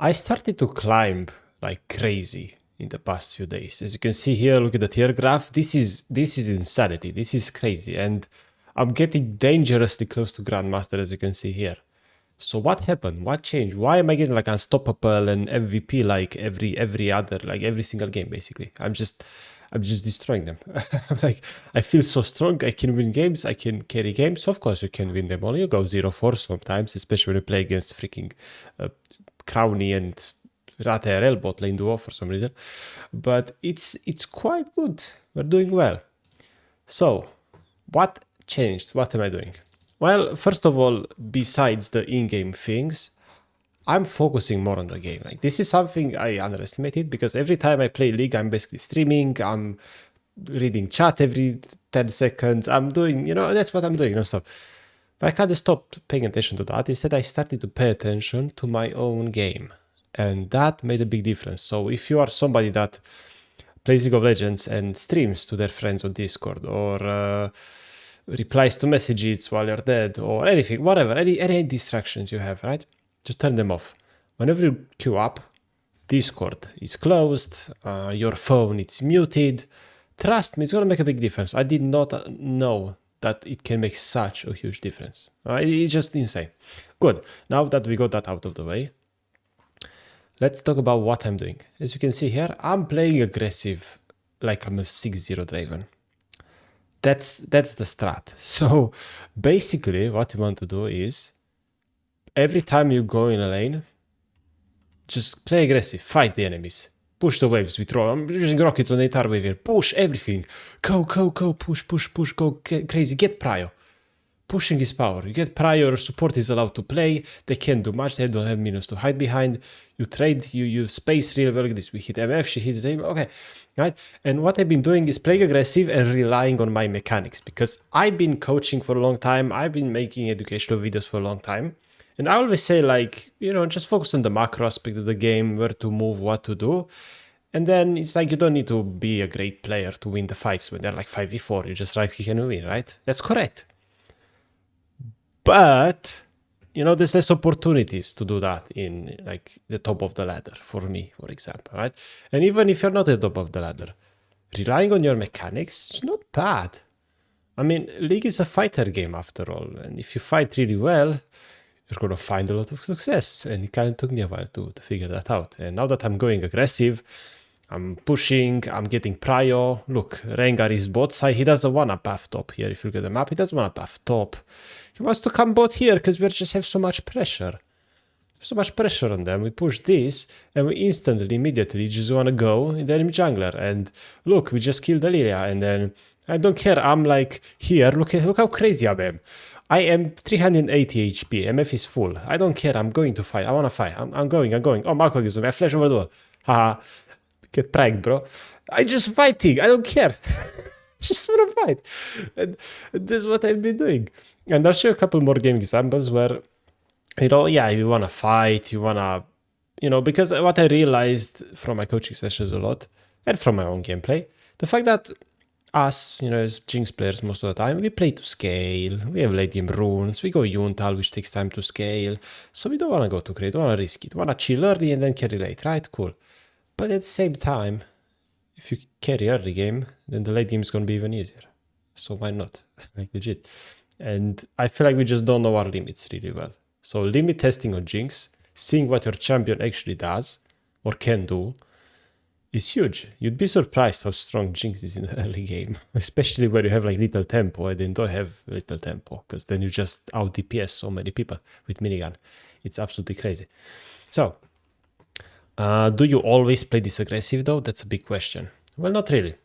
I started to climb like crazy in the past few days. As you can see here, look at the tier graph. This is insanity. This is crazy. And I'm getting dangerously close to Grandmaster, as you can see here. So what happened? What changed? Why am I getting like unstoppable and MVP like every other, like every single game basically? I'm just destroying them. Like, I feel so strong. I can win games. I can carry games. Of course, you can win them all. You go 0-4 sometimes, especially when you play against freaking Crowny and Tonirel bot lane duo for some reason. But it's quite good. We're doing well. So, what changed? What am I doing? Well, first of all, besides the in-game things, I'm focusing more on the game. Like, this is something I underestimated because every time I play League, I'm basically streaming, I'm reading chat every 10 seconds, I'm doing, that's what I'm doing, stuff. But I kind of stopped paying attention to that. Instead, I started to pay attention to my own game. And that made a big difference. So if you are somebody that plays League of Legends and streams to their friends on Discord or replies to messages while you're dead or anything, whatever, any distractions you have, right? Just turn them off. Whenever you queue up, Discord is closed, your phone is muted. Trust me, it's gonna make a big difference. I did not know that it can make such a huge difference. It's just insane. Good, now that we got that out of the way, let's talk about what I'm doing. As you can see here, I'm playing aggressive like I'm a 6-0 Draven. That's the strat. So basically what you want to do is every time you go in a lane, just play aggressive, fight the enemies, push the waves with roll. I'm using rockets on the entire wave here. Push everything. Go, push, go crazy, get prio. Pushing is power. You get prior, support is allowed to play. They can't do much. They don't have minions to hide behind. You trade, you space really well like this. We hit MF, she hits them. Okay, right? And what I've been doing is playing aggressive and relying on my mechanics because I've been coaching for a long time. I've been making educational videos for a long time. And I always say like, just focus on the macro aspect of the game, where to move, what to do. And then it's like you don't need to be a great player to win the fights when they're like 5v4. You just right-click and win, right? That's correct. But, there's less opportunities to do that in like the top of the ladder for me, for example, right? And even if you're not at the top of the ladder, relying on your mechanics is not bad. I mean, League is a fighter game after all. And if you fight really well, you're going to find a lot of success. And it kind of took me a while to figure that out. And now that I'm going aggressive, I'm pushing, I'm getting prio. Look, Rengar is bot side. He doesn't want to buff top here. If you look at the map, he doesn't want to buff top. He wants to come bot here because we just have so much pressure. So much pressure on them. We push this and we immediately just want to go in the enemy jungler. And look, we just killed Lilia. And then I don't care. I'm like here. Look how crazy I am. I am 380 HP. MF is full. I don't care. I'm going to fight. I want to fight. I'm going. Oh, Marco gives me. I flash over the wall. Haha. Get pranked, bro. I just fighting. I don't care. Just want to fight. And this is what I've been doing. And I'll show you a couple more game examples where, you want to fight, you want to, because what I realized from my coaching sessions a lot, and from my own gameplay, the fact that us, as Jinx players most of the time, we play to scale, we have late game runes, we go Yuntal, which takes time to scale, so we don't want to go too crazy, don't want to risk it, we want to chill early and then carry late, right? Cool. But at the same time, if you carry early game, then the late game is going to be even easier. So why not? Like legit. And I feel like we just don't know our limits really well. So limit testing on Jinx, seeing what your champion actually does or can do, is huge. You'd be surprised how strong Jinx is in the early game, especially when you have like little tempo and then don't have little tempo, because then you just out DPS so many people with minigun. It's absolutely crazy. So, do you always play this aggressive though? That's a big question. Well, not really.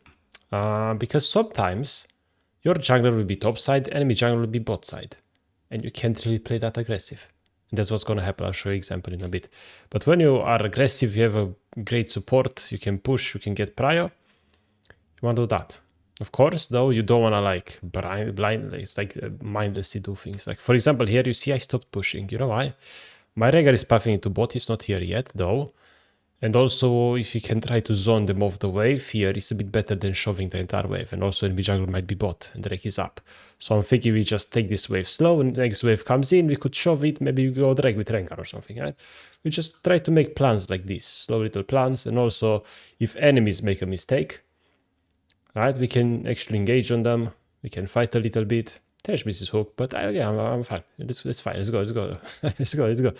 Because sometimes your jungler will be top side, enemy jungler will be bot side. And you can't really play that aggressive. And that's what's going to happen. I'll show you an example in a bit. But when you are aggressive, you have a great support, you can push, you can get prio. You want to do that. Of course, though, you don't want to like blindly, it's like mindlessly do things. Like, for example, here you see I stopped pushing. You know why? My Rengar is puffing into bot. He's not here yet, though. And also, if you can try to zone them off the wave here, it's a bit better than shoving the entire wave. And also, enemy jungle might be bot and Drake is up. So I'm thinking we just take this wave slow, and the next wave comes in, we could shove it, maybe we go Drake with Rengar or something, right? We just try to make plans like this, slow little plans. And also, if enemies make a mistake, right, we can actually engage on them. We can fight a little bit. There's Mrs. Hook, but yeah, I'm fine. It's fine. Let's go. Let's go.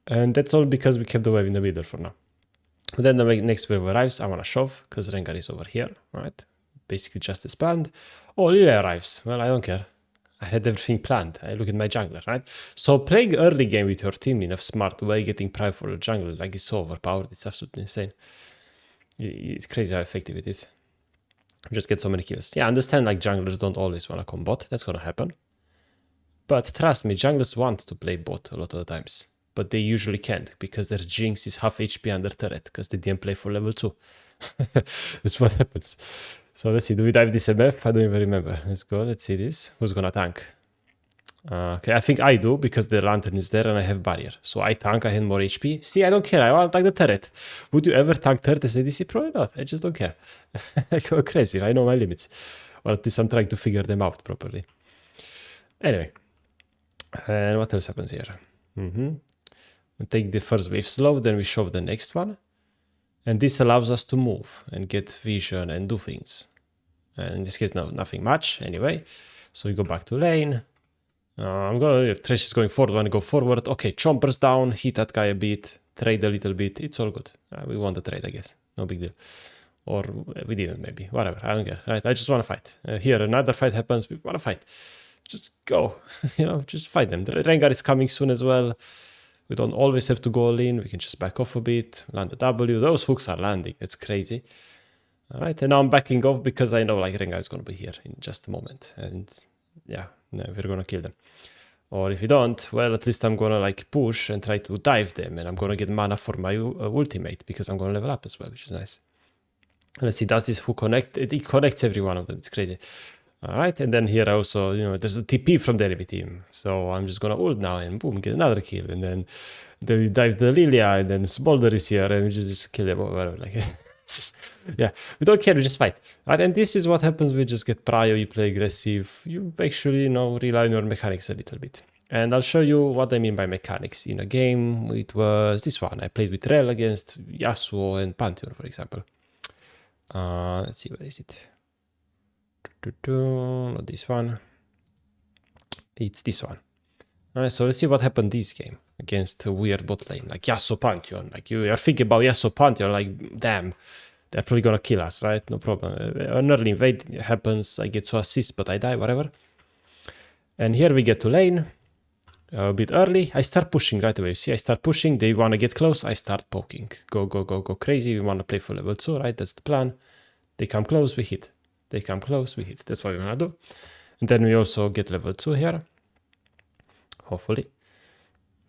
And that's all because we kept the wave in the middle for now. But then the next wave arrives. I want to shove because Rengar is over here, right? Basically just expand. Oh, Lilia arrives. Well, I don't care. I had everything planned. I look at my jungler, right? So playing early game with your team in a smart way, getting prime for the jungle, like it's so overpowered. It's absolutely insane. It's crazy how effective it is. Just get so many kills. Yeah, I understand like junglers don't always want to come bot. That's gonna happen. But trust me, junglers want to play bot a lot of the times. But they usually can't because their Jinx is half HP under turret because they didn't play for level 2. That's what happens. So let's see, do we dive this MF? I don't even remember. Let's go, let's see this. Who's gonna tank? Okay, I think I do because the lantern is there and I have barrier. So I tank, I have more HP. See, I don't care, I want to tank the turret. Would you ever tank turret as ADC? Probably not, I just don't care. I go crazy, I know my limits. Or at least I'm trying to figure them out properly. Anyway, and what else happens here? We take the first wave slow, then we shove the next one. And this allows us to move and get vision and do things. And in this case, no, nothing much anyway. So we go back to lane. Thresh is going forward, want to go forward. Okay, Chompers down, hit that guy a bit, trade a little bit. It's all good. We won the trade, I guess. No big deal. Or we didn't, maybe. Whatever, I don't care. Right? I just want to fight. Here, another fight happens. We want to fight. Just go. Just fight them. The Rengar is coming soon as well. We don't always have to go all in. We can just back off a bit, land the W. Those hooks are landing. That's crazy. All right, and now I'm backing off because I know like Rengar is going to be here in just a moment. And yeah, no, we're going to kill them. Or if you don't, well, at least I'm going to like push and try to dive them. And I'm going to get mana for my ultimate because I'm going to level up as well, which is nice. Let's see, does this hook connect? It connects every one of them. It's crazy. All right, and then here also, there's a TP from the enemy team. So I'm just going to ult now and boom, get another kill. And then we dive the Lilia and then Smolder is here and we just kill them over. Like, yeah, we don't care, we just fight. Right, and this is what happens, we just get prio, you play aggressive. You actually, rely on your mechanics a little bit. And I'll show you what I mean by mechanics. In a game, it was this one. I played with Rel against Yasuo and Pantheon, for example. Let's see, where is it? Not this one. It's this one. Alright, so let's see what happened this game against a weird bot lane, like Yasuo Pantheon. Like you are thinking about Yasuo Pantheon, like damn, they're probably gonna kill us, right? No problem. An early invade happens, I get to assist, but I die, whatever. And here we get to lane, a bit early. I start pushing right away. See, I start pushing, they wanna get close, I start poking. Go crazy, we wanna play for level 2, right? That's the plan. They come close, we hit. They come close, we hit. That's what we wanna do. And then we also get level 2 here. Hopefully.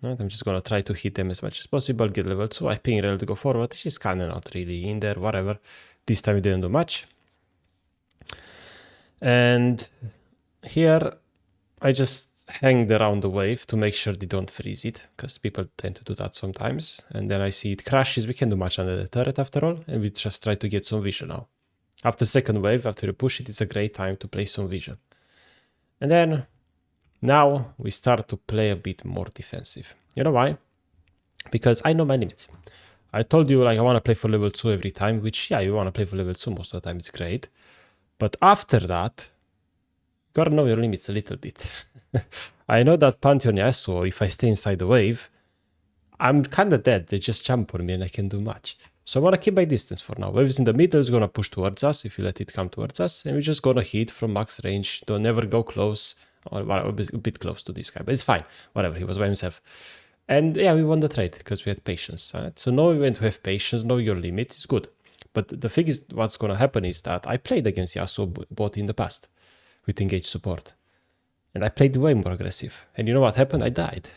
Right, I'm just gonna try to hit them as much as possible, get level 2. I ping Rel to go forward. She's kinda not really in there, whatever. This time we didn't do much. And here I just hang around the wave to make sure they don't freeze it, because people tend to do that sometimes. And then I see it crashes. We can't do much under the turret after all, and we just try to get some vision now. After second wave, after you push it, it's a great time to play some vision. And then now we start to play a bit more defensive. You know why? Because I know my limits. I told you like I want to play for level 2 every time, which yeah, you want to play for level 2 most of the time, it's great. But after that, you gotta know your limits a little bit. I know that Pantheon Yasuo, if I stay inside the wave, I'm kinda dead. They just jump on me and I can't do much. So I want to keep my distance for now. Wave is in the middle, is going to push towards us if you let it come towards us. And we're just going to hit from max range. Don't never go close. Or a bit close to this guy. But it's fine. Whatever, he was by himself. And yeah, we won the trade because we had patience. Right? So now we went to have patience, know your limits. It's good. But the thing is, what's going to happen is that I played against Yasuo bot in the past with engaged support. And I played way more aggressive. And you know what happened? I died.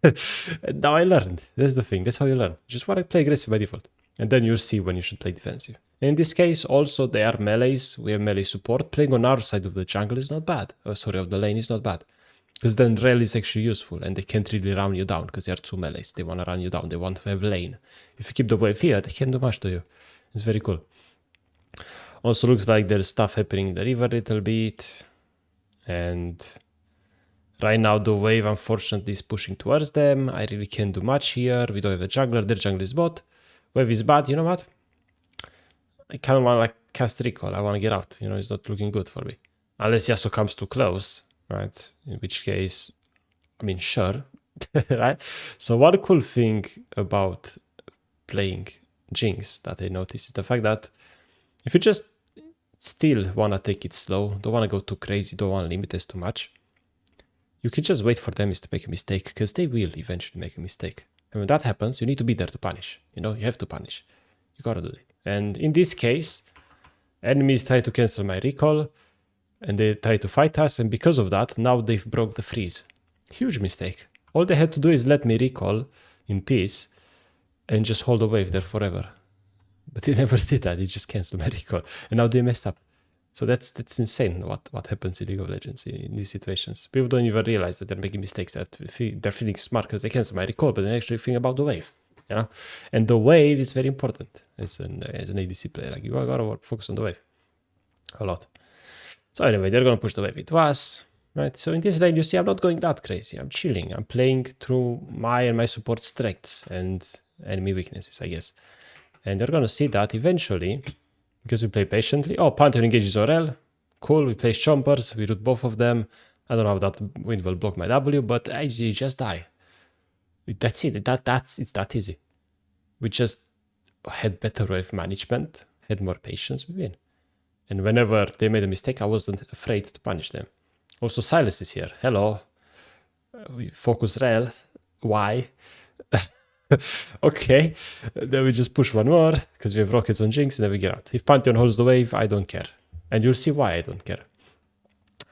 And now I learned. That's the thing. That's how you learn. You just want to play aggressive by default. And then you'll see when you should play defensive. And in this case, also, they are melees. We have melee support. Playing on our side of the jungle is not bad. Of the lane is not bad. Because then Rel is actually useful, and they can't really run you down because they are 2 melees. They want to run you down. They want to have lane. If you keep the wave here, they can't do much to you. It's very cool. Also looks like there's stuff happening in the river a little bit. And right now the wave, unfortunately, is pushing towards them. I really can't do much here. We don't have a jungler. Their jungle is bot. Wave is bad. You know what? I kind of want to like cast recall. I want to get out. You know, it's not looking good for me. Unless Yasuo comes too close, right? In which case, I mean, sure, right? So one cool thing about playing Jinx that I noticed is the fact that if you just still want to take it slow, don't want to go too crazy, don't want to limit this too much, you can just wait for them to make a mistake, because they will eventually make a mistake. And when that happens, you need to be there to punish. You know, you have to punish. You gotta do it. And in this case, enemies try to cancel my recall, and they try to fight us, and because of that, now they've broke the freeze. Huge mistake. All they had to do is let me recall in peace and just hold the wave there forever. But they never did that. They just canceled my recall, and now they messed up. So that's insane what happens in League of Legends in these situations. People don't even realize that they're making mistakes. That they're feeling smart because they cancel my recall, but they actually think about the wave. You know, and the wave is very important as an ADC player. Like, you gotta focus on the wave a lot. So anyway, they're gonna push the wave into us, right? So in this lane, you see, I'm not going that crazy. I'm chilling. I'm playing through my and my support strengths and enemy weaknesses, I guess. And they're gonna see that eventually, because we play patiently. Oh, Pantheon engages Tonirel. Cool. We play Chompers. We root both of them. I don't know how that wind will block my W, but I just die. That's it. It's that easy. We just had better wave management, had more patience, we win. And whenever they made a mistake, I wasn't afraid to punish them. Also, Silas is here. Hello. We focus Rel. Why? Okay. Then we just push one more, because we have rockets on Jinx, and then we get out. If Pantheon holds the wave, I don't care. And you'll see why I don't care.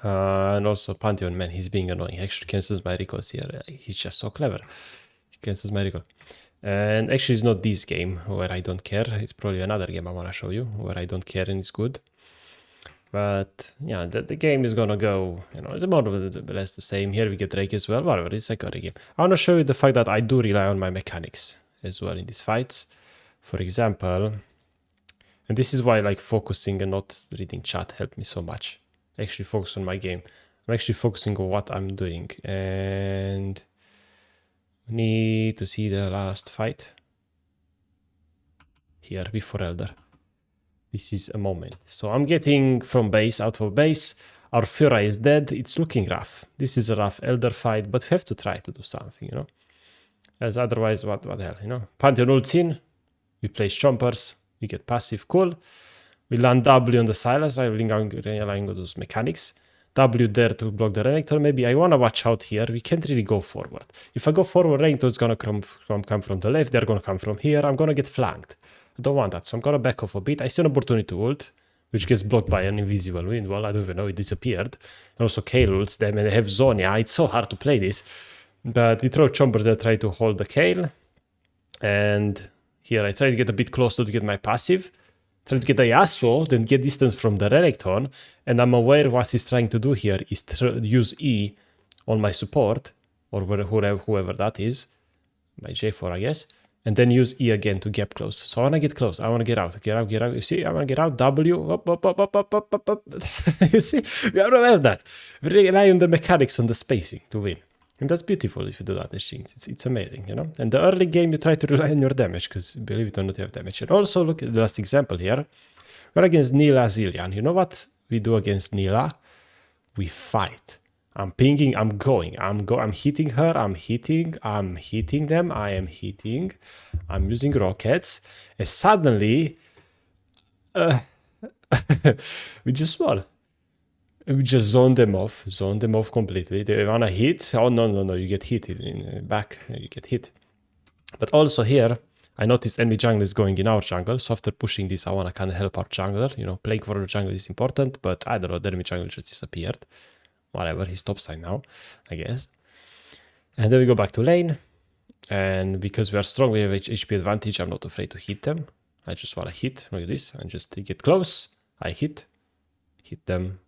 And also, Pantheon, man, he's being annoying. He actually cancels my recalls here. He's just so clever. He cancels my recall. And actually, it's not this game where I don't care. It's probably another game I want to show you where I don't care and it's good. But yeah, the game is gonna go, you know, it's more or less the same. Here we get Drake as well, whatever, it's like a game. I want to show you the fact that I do rely on my mechanics as well in these fights. For example, and this is why like focusing and not reading chat helped me so much. Actually focus on my game. I'm actually focusing on what I'm doing. And we need to see the last fight. Here, before Elder. This is a moment. So I'm getting from base, out of base. Our Fura is dead. It's looking rough. This is a rough Elder fight, but we have to try to do something, you know. As otherwise, what the hell, you know. Pantheon ults in. We play Chompers. We get passive, cool. We land W on the Silas, relying on those mechanics. W there to block the Renekton. Maybe I want to watch out here. We can't really go forward. If I go forward, Renekton's going to come from the left. They're going to come from here. I'm going to get flanked. I don't want that, so I'm going to back off a bit. I see an opportunity to ult, which gets blocked by an invisible wind. Well, I don't even know, it disappeared. And also Kayle ults them, and they have Zonia. It's so hard to play this. But they throw Chompers that try to hold the Kayle. And here I try to get a bit closer to get my passive. Try to get a Yasuo, then get distance from the Renekton. And I'm aware what he's trying to do here is use E on my support, or whoever that is. My J4, I guess. And then use E again to gap close. So I want to get close. I want to get out. Get out. You see, I want to get out. W. Up. You see, we don't have that. We rely on the mechanics, on the spacing to win. And that's beautiful if you do that as Jinx. It's amazing, you know. And the early game, you try to rely on your damage, because believe it or not, you have damage. And also, look at the last example here. We're against Nila Zillian. You know what we do against Nila? We fight. I'm pinging, I'm going. I'm hitting her, I'm hitting them, I am hitting. I'm using rockets. And suddenly, we just won. We just zone them off completely. They wanna hit. Oh, no, you get hit in the back. You get hit. But also here, I noticed enemy jungle is going in our jungle. So after pushing this, I wanna kind of help our jungler. You know, playing for our jungle is important, but I don't know, the enemy jungle just disappeared. Whatever, he's topside now, I guess. And then we go back to lane. And because we are strong, we have HP advantage. I'm not afraid to hit them. I just want to hit. Look at this. And just get close. I hit them.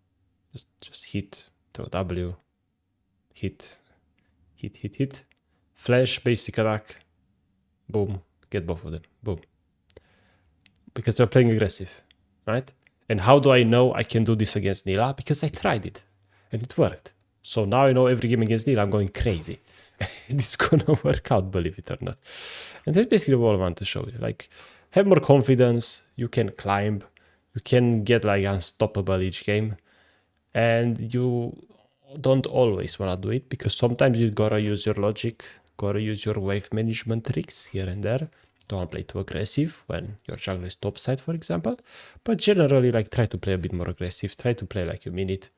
Just hit. Throw W. hit, flash, basic attack, boom, get both of them, boom. Because they're playing aggressive, right? And how do I know I can do this against Nila? Because I tried it, and it worked. So now I know every game against Nila, I'm going crazy. It's gonna work out, believe it or not. And that's basically what I want to show you. Like, have more confidence, you can climb, you can get like unstoppable each game, and you don't always want to do it because sometimes you gotta use your logic, gotta use your wave management tricks here and there. Don't play too aggressive when your jungle is topside, for example, but generally like try to play a bit more aggressive, try to play like you mean it,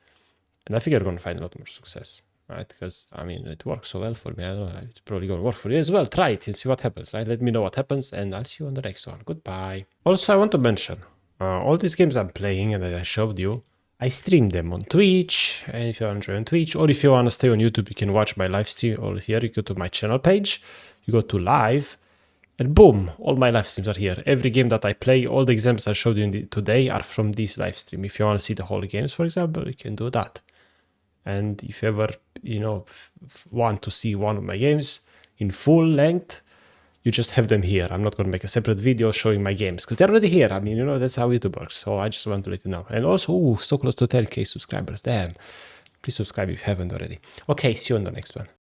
and I think you're gonna find a lot more success, right? Because I mean it works so well for me. I don't know, it's probably gonna work for you as well. Try it and see what happens, right? Let me know what happens, and I'll see you on the next one. Goodbye. Also, I want to mention all these games I'm playing and that I showed you, I stream them on Twitch, and if you want to join Twitch, or if you want to stay on YouTube, you can watch my live stream. Or here, you go to my channel page, you go to live, and boom, all my live streams are here. Every game that I play, all the examples I showed you today are from this live stream. If you want to see the whole games, for example, you can do that. And if you ever, want to see one of my games in full length, you just have them here. I'm not going to make a separate video showing my games because they're already here. I mean, that's how YouTube works. So I just want to let you know. And also, so close to 10K subscribers. Damn. Please subscribe if you haven't already. Okay, see you on the next one.